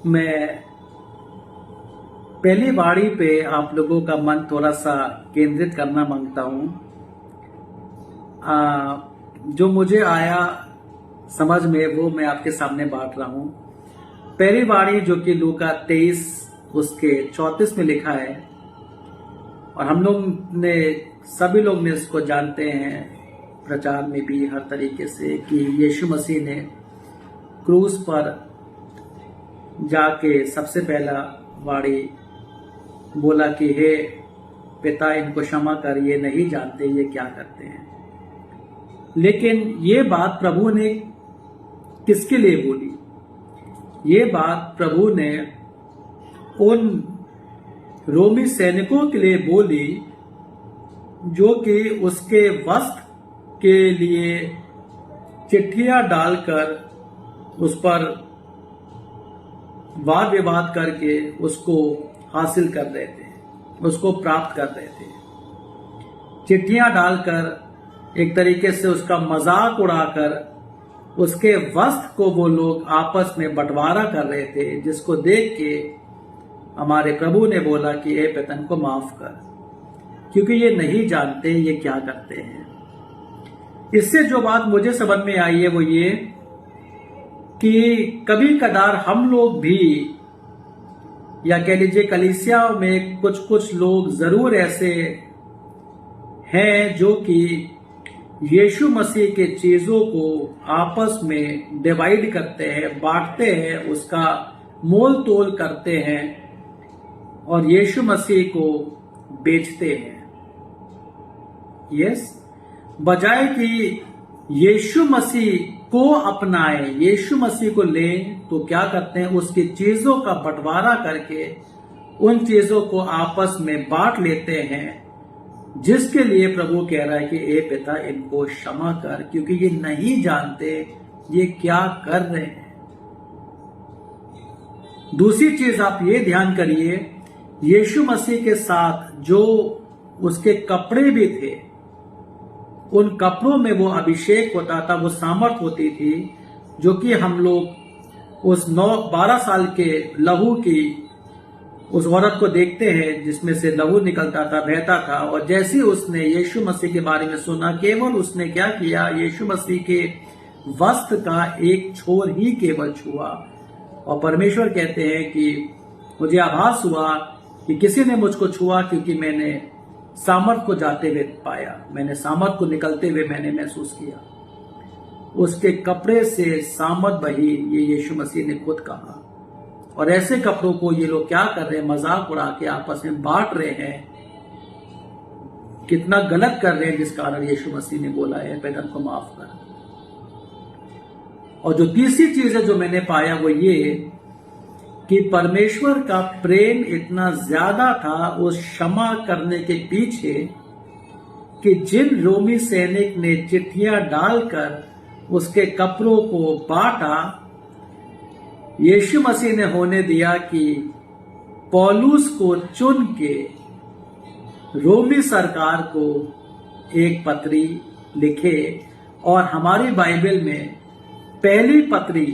मैं पहली बारी पे आप लोगों का मन थोड़ा सा केंद्रित करना मांगता हूं। जो मुझे आया समझ में वो मैं आपके सामने बांट रहा हूं। पहली बारी जो कि लूका 23 उसके 34 में लिखा है, और हम लोग ने सभी लोग ने इसको जानते हैं, प्रचार में भी हर तरीके से, कि यीशु मसीह ने क्रूस पर जाके सबसे पहला वाणी बोला कि हे पिता, इनको क्षमा कर, ये नहीं जानते ये क्या करते हैं। लेकिन ये बात प्रभु ने किसके लिए बोली? ये बात प्रभु ने उन रोमी सैनिकों के लिए बोली जो कि उसके वस्त्र के लिए चिट्ठियां डालकर उस पर वाद विवाद करके उसको हासिल कर रहे थे, उसको प्राप्त कर रहे थे। चिट्ठियां डालकर एक तरीके से उसका मजाक उड़ाकर उसके वस्त्र को वो लोग आपस में बंटवारा कर रहे थे, जिसको देख के हमारे प्रभु ने बोला कि ए पिता, को माफ कर, क्योंकि ये नहीं जानते ये क्या करते हैं। इससे जो बात मुझे समझ में आई है वो ये कि कभी कदार हम लोग भी, या कह लीजिए कलीसिया में कुछ कुछ लोग जरूर ऐसे हैं जो कि यीशु मसीह के चीजों को आपस में डिवाइड करते हैं, बांटते हैं, उसका मोल तोल करते हैं और यीशु मसीह को बेचते हैं। यस, बजाय कि यीशु मसीह को अपनाएं, यीशु मसीह को लें, तो क्या करते हैं, उसकी चीजों का बंटवारा करके उन चीजों को आपस में बांट लेते हैं, जिसके लिए प्रभु कह रहा है कि ए पिता, इनको क्षमा कर, क्योंकि ये नहीं जानते ये क्या कर रहे हैं। दूसरी चीज आप ये ध्यान करिए, यीशु मसीह के साथ जो उसके कपड़े भी थे, उन कपड़ों में वो अभिषेक होता था, वो सामर्थ होती थी, जो कि हम लोग उस 12 साल के लहू की उस औरत को देखते हैं जिसमें से लहू निकलता था, बहता था। और जैसे उसने यीशु मसीह के बारे में सुना, केवल उसने क्या किया, यीशु मसीह के वस्त्र का एक छोर ही केवल छुआ। और परमेश्वर कहते हैं कि मुझे आभास हुआ कि किसी ने मुझको छुआ, क्योंकि मैंने सामर्थ को जाते हुए पाया, मैंने सामर्थ को निकलते हुए मैंने महसूस किया। उसके कपड़े से सामर्थ बही, ये यीशु मसीह ने खुद कहा। और ऐसे कपड़ों को ये लोग क्या कर रहे हैं, मजाक उड़ा के आपस में बांट रहे हैं। कितना गलत कर रहे हैं, जिस कारण यीशु मसीह ने बोला है पिता, को माफ कर। और जो तीसरी चीज है जो मैंने पाया वो ये कि परमेश्वर का प्रेम इतना ज्यादा था उस क्षमा करने के पीछे, कि जिन रोमी सैनिक ने चिट्ठियां डालकर उसके कपड़ों को बांटा, यीशु मसीह ने होने दिया कि पौलुस को चुन के रोमी सरकार को एक पत्री लिखे। और हमारी बाइबल में पहली पत्री,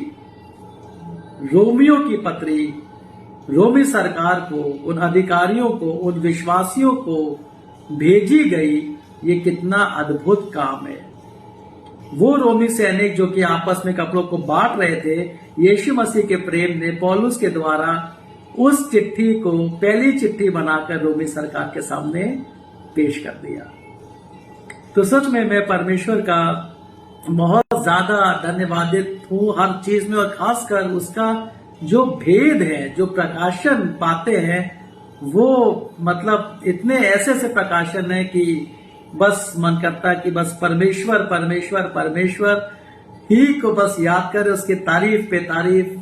रोमियों की पत्री, रोमी सरकार को, उन अधिकारियों को, उन विश्वासियों को भेजी गई। ये कितना अद्भुत काम है। वो रोमी सैनिक जो कि आपस में कपड़ों को बांट रहे थे, यीशु मसीह के प्रेम ने पौलुस के द्वारा उस चिट्ठी को पहली चिट्ठी बनाकर रोमी सरकार के सामने पेश कर दिया। तो सच में मैं परमेश्वर का बहुत ज्यादा धन्यवादित हूं हर चीज में, और खासकर उसका जो भेद है, जो प्रकाशन पाते हैं, वो मतलब इतने ऐसे से प्रकाशन है कि बस मन करता है कि बस परमेश्वर परमेश्वर परमेश्वर ही को बस याद कर, उसकी तारीफ पे तारीफ,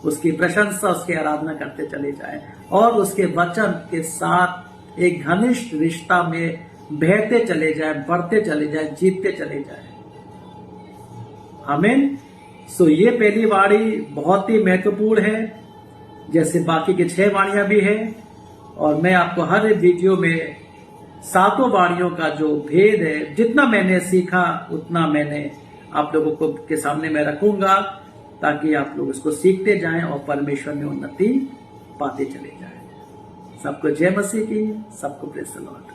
उसकी प्रशंसा, उसकी आराधना करते चले जाए, और उसके वचन के साथ एक घनिष्ठ रिश्ता में बहते चले जाए, बढ़ते चले जाए, जीतते चले जाए। आमीन। सो ये पहली वाणी बहुत ही महत्वपूर्ण है, जैसे बाकी के 6 वाणियां भी है। और मैं आपको हर वीडियो में 7 वाणियों का जो भेद है, जितना मैंने सीखा उतना मैंने आप लोगों को के सामने मैं रखूंगा, ताकि आप लोग उसको सीखते जाएं और परमेश्वर में उन्नति पाते चले जाएं। सबको जय मसीह की, सबको प्रेज़ द लॉर्ड।